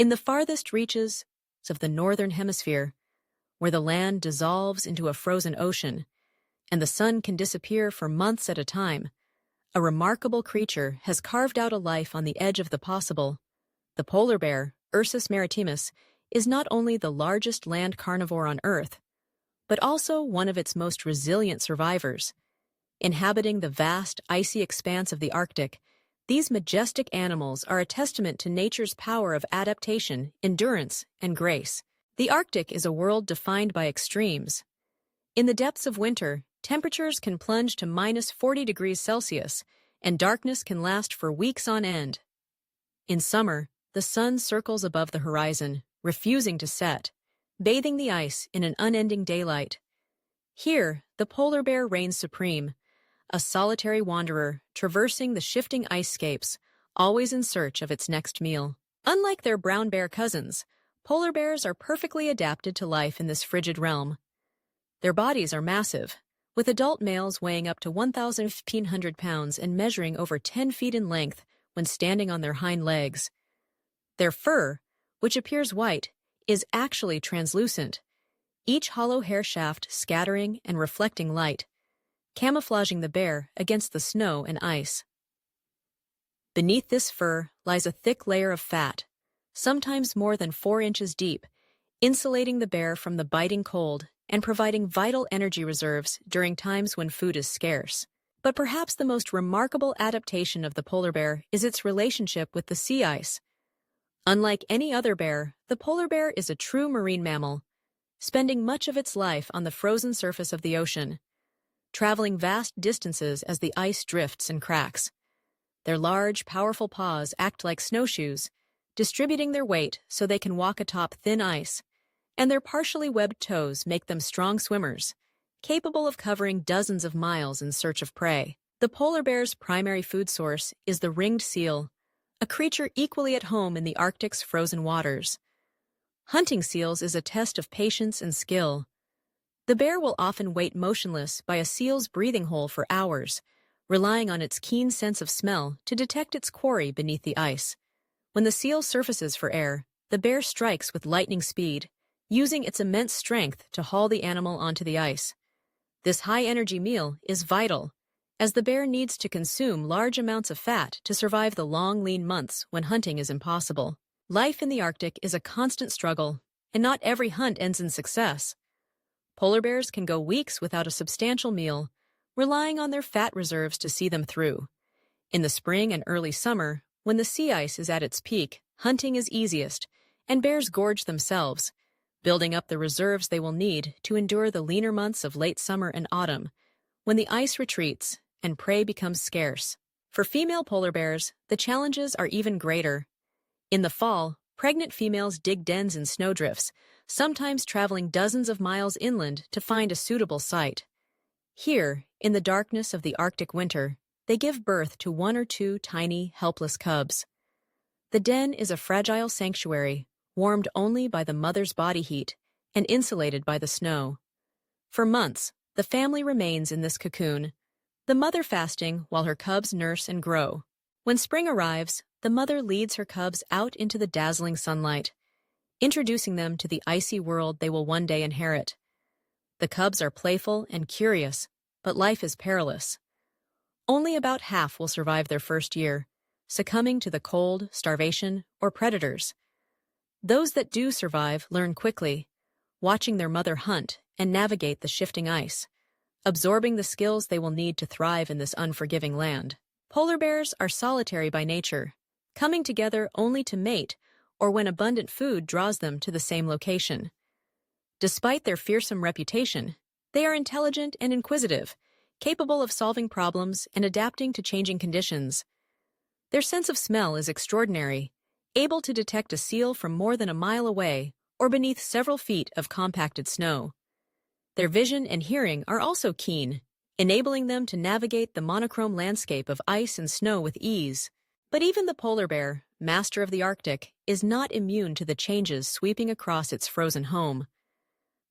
In the farthest reaches of the northern hemisphere, where the land dissolves into a frozen ocean and the sun can disappear for months at a time, a remarkable creature has carved out a life on the edge of the possible. The polar bear, Ursus maritimus, is not only the largest land carnivore on Earth, but also one of its most resilient survivors. Inhabiting the vast, icy expanse of the Arctic, these majestic animals are a testament to nature's power of adaptation, endurance, and grace. The Arctic is a world defined by extremes. In the depths of winter, temperatures can plunge to -40 degrees Celsius, and darkness can last for weeks on end. In summer, the sun circles above the horizon, refusing to set, bathing the ice in an unending daylight. Here, the polar bear reigns supreme, a solitary wanderer traversing the shifting icescapes, always in search of its next meal. Unlike their brown bear cousins, polar bears are perfectly adapted to life in this frigid realm. Their bodies are massive, with adult males weighing up to 1,500 pounds and measuring over 10 feet in length when standing on their hind legs. Their fur, which appears white, is actually translucent, each hollow hair shaft scattering and reflecting light, camouflaging the bear against the snow and ice. Beneath this fur lies a thick layer of fat, sometimes more than 4 inches deep, insulating the bear from the biting cold and providing vital energy reserves during times when food is scarce. But perhaps the most remarkable adaptation of the polar bear is its relationship with the sea ice. Unlike any other bear, the polar bear is a true marine mammal, spending much of its life on the frozen surface of the ocean, traveling vast distances as the ice drifts and cracks. Their large, powerful paws act like snowshoes, distributing their weight so they can walk atop thin ice, and their partially webbed toes make them strong swimmers, capable of covering dozens of miles in search of prey. The polar bear's primary food source is the ringed seal, a creature equally at home in the Arctic's frozen waters. Hunting seals is a test of patience and skill. The bear will often wait motionless by a seal's breathing hole for hours, relying on its keen sense of smell to detect its quarry beneath the ice. When the seal surfaces for air, the bear strikes with lightning speed, using its immense strength to haul the animal onto the ice. This high-energy meal is vital, as the bear needs to consume large amounts of fat to survive the long, lean months when hunting is impossible. Life in the Arctic is a constant struggle, and not every hunt ends in success. Polar bears can go weeks without a substantial meal, relying on their fat reserves to see them through. In the spring and early summer, when the sea ice is at its peak, hunting is easiest, and bears gorge themselves, building up the reserves they will need to endure the leaner months of late summer and autumn, when the ice retreats and prey becomes scarce. For female polar bears, the challenges are even greater. In the fall, pregnant females dig dens in snowdrifts, sometimes traveling dozens of miles inland to find a suitable site. Here, in the darkness of the Arctic winter, they give birth to 1 or 2 tiny, helpless cubs. The den is a fragile sanctuary, warmed only by the mother's body heat and insulated by the snow. For months, the family remains in this cocoon, the mother fasting while her cubs nurse and grow. When spring arrives, the mother leads her cubs out into the dazzling sunlight, introducing them to the icy world they will one day inherit. The cubs are playful and curious, but life is perilous. Only about half will survive their first year, succumbing to the cold, starvation, or predators. Those that do survive learn quickly, watching their mother hunt and navigate the shifting ice, absorbing the skills they will need to thrive in this unforgiving land. Polar bears are solitary by nature, coming together only to mate or when abundant food draws them to the same location. Despite their fearsome reputation, they are intelligent and inquisitive, capable of solving problems and adapting to changing conditions. Their sense of smell is extraordinary, able to detect a seal from more than a mile away or beneath several feet of compacted snow. Their vision and hearing are also keen, enabling them to navigate the monochrome landscape of ice and snow with ease. But even the polar bear, master of the Arctic, is not immune to the changes sweeping across its frozen home.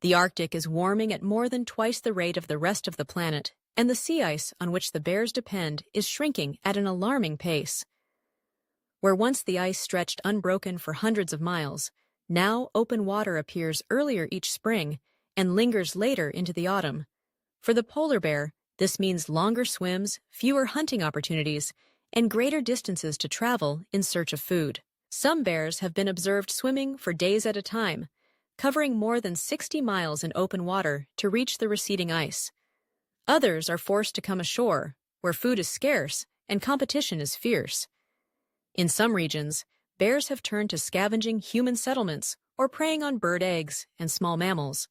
The Arctic is warming at more than twice the rate of the rest of the planet, and the sea ice on which the bears depend is shrinking at an alarming pace. Where once the ice stretched unbroken for hundreds of miles, now open water appears earlier each spring and lingers later into the autumn. For the polar bear, this means longer swims, fewer hunting opportunities, and greater distances to travel in search of food. Some bears have been observed swimming for days at a time, covering more than 60 miles in open water to reach the receding ice. Others are forced to come ashore, where food is scarce and competition is fierce. In some regions, bears have turned to scavenging human settlements or preying on bird eggs and small mammals.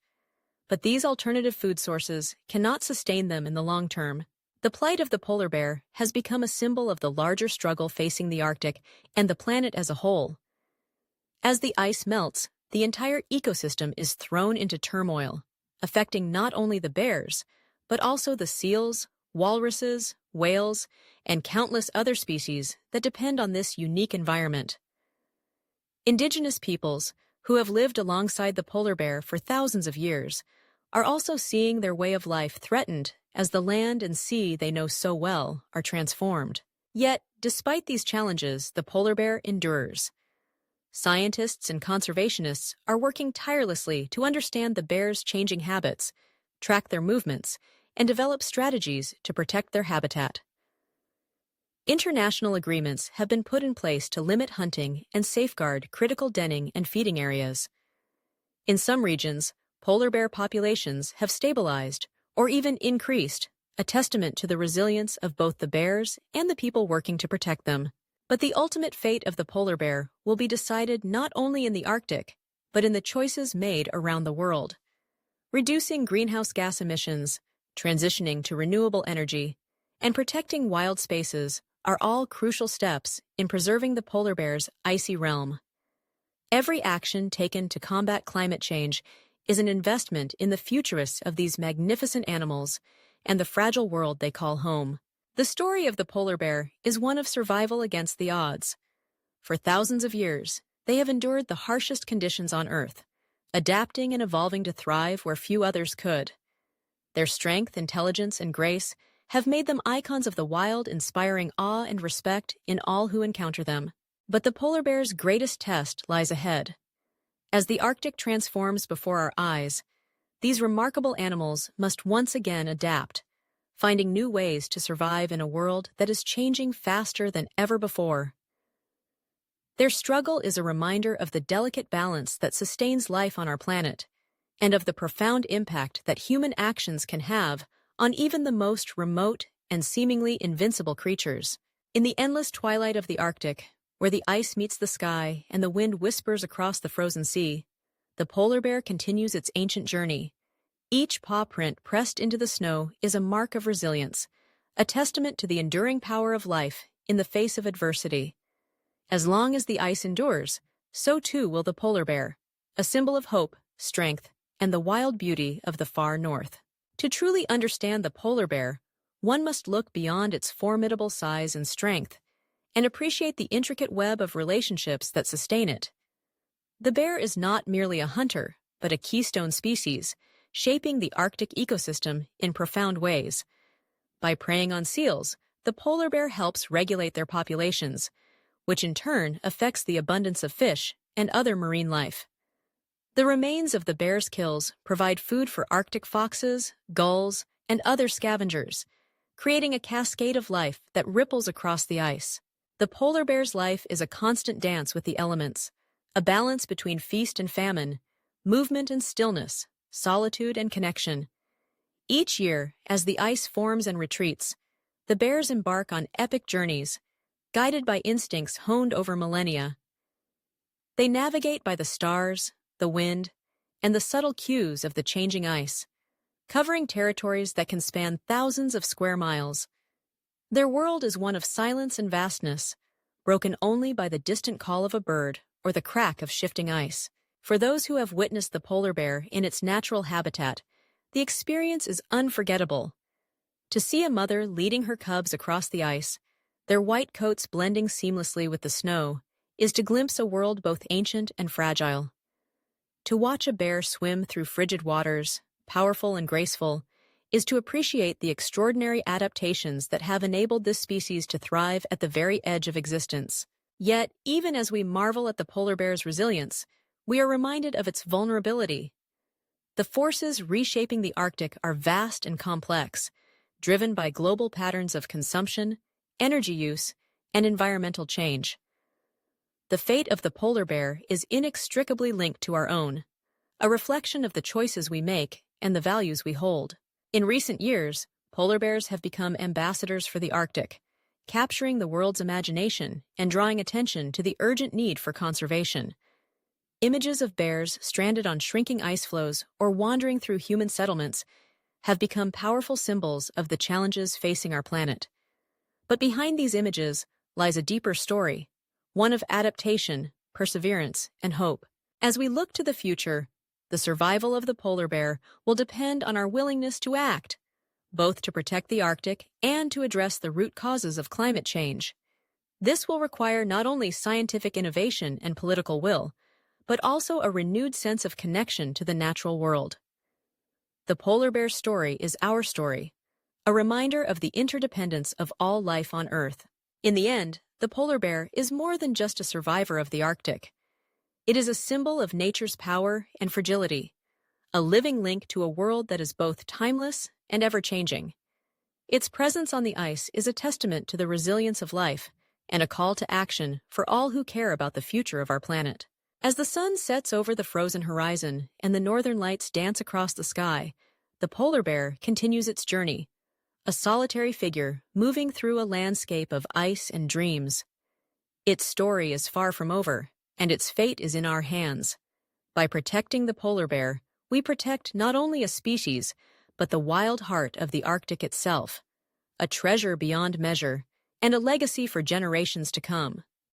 But these alternative food sources cannot sustain them in the long term. The plight of the polar bear has become a symbol of the larger struggle facing the Arctic and the planet as a whole. As the ice melts, the entire ecosystem is thrown into turmoil, affecting not only the bears, but also the seals, walruses, whales, and countless other species that depend on this unique environment. Indigenous peoples, who have lived alongside the polar bear for thousands of years, are also seeing their way of life threatened as the land and sea they know so well are transformed. Yet, despite these challenges, the polar bear endures. Scientists and conservationists are working tirelessly to understand the bear's changing habits, track their movements, and develop strategies to protect their habitat. International agreements have been put in place to limit hunting and safeguard critical denning and feeding areas. In some regions, polar bear populations have stabilized or even increased, a testament to the resilience of both the bears and the people working to protect them. But the ultimate fate of the polar bear will be decided not only in the Arctic, but in the choices made around the world. Reducing greenhouse gas emissions, transitioning to renewable energy, and protecting wild spaces are all crucial steps in preserving the polar bear's icy realm. Every action taken to combat climate change is an investment in the futurists of these magnificent animals and the fragile world they call home. The story of the polar bear is one of survival against the odds. For thousands of years, they have endured the harshest conditions on Earth, adapting and evolving to thrive where few others could. Their strength, intelligence, and grace have made them icons of the wild, inspiring awe and respect in all who encounter them. But the polar bear's greatest test lies ahead. As the Arctic transforms before our eyes, these remarkable animals must once again adapt, finding new ways to survive in a world that is changing faster than ever before. Their struggle is a reminder of the delicate balance that sustains life on our planet, and of the profound impact that human actions can have on even the most remote and seemingly invincible creatures. In the endless twilight of the Arctic, where the ice meets the sky and the wind whispers across the frozen sea, the polar bear continues its ancient journey. Each paw print pressed into the snow is a mark of resilience, a testament to the enduring power of life in the face of adversity. As long as the ice endures, so too will the polar bear, a symbol of hope, strength, and the wild beauty of the far north. To truly understand the polar bear, one must look beyond its formidable size and strength, and appreciate the intricate web of relationships that sustain it. The bear is not merely a hunter, but a keystone species, shaping the Arctic ecosystem in profound ways. By preying on seals, the polar bear helps regulate their populations, which in turn affects the abundance of fish and other marine life. The remains of the bear's kills provide food for Arctic foxes, gulls, and other scavengers, creating a cascade of life that ripples across the ice. The polar bear's life is a constant dance with the elements, a balance between feast and famine, movement and stillness, solitude and connection. Each year, as the ice forms and retreats, the bears embark on epic journeys, guided by instincts honed over millennia. They navigate by the stars, the wind, and the subtle cues of the changing ice, covering territories that can span thousands of square miles. Their world is one of silence and vastness, broken only by the distant call of a bird or the crack of shifting ice. For those who have witnessed the polar bear in its natural habitat, the experience is unforgettable. To see a mother leading her cubs across the ice, their white coats blending seamlessly with the snow, is to glimpse a world both ancient and fragile. To watch a bear swim through frigid waters, powerful and graceful, is to appreciate the extraordinary adaptations that have enabled this species to thrive at the very edge of existence. Yet, even as we marvel at the polar bear's resilience, we are reminded of its vulnerability. The forces reshaping the Arctic are vast and complex, driven by global patterns of consumption, energy use, and environmental change. The fate of the polar bear is inextricably linked to our own, a reflection of the choices we make and the values we hold. In recent years, polar bears have become ambassadors for the Arctic, capturing the world's imagination and drawing attention to the urgent need for conservation. Images of bears stranded on shrinking ice floes or wandering through human settlements have become powerful symbols of the challenges facing our planet. But behind these images lies a deeper story, one of adaptation, perseverance, and hope. As we look to the future, the survival of the polar bear will depend on our willingness to act, both to protect the Arctic and to address the root causes of climate change. This will require not only scientific innovation and political will, but also a renewed sense of connection to the natural world. The polar bear's story is our story, a reminder of the interdependence of all life on Earth. In the end, the polar bear is more than just a survivor of the Arctic. It is a symbol of nature's power and fragility, a living link to a world that is both timeless and ever-changing. Its presence on the ice is a testament to the resilience of life and a call to action for all who care about the future of our planet. As the sun sets over the frozen horizon and the northern lights dance across the sky, the polar bear continues its journey, a solitary figure moving through a landscape of ice and dreams. Its story is far from over, and its fate is in our hands. By protecting the polar bear, we protect not only a species, but the wild heart of the Arctic itself, a treasure beyond measure, and a legacy for generations to come.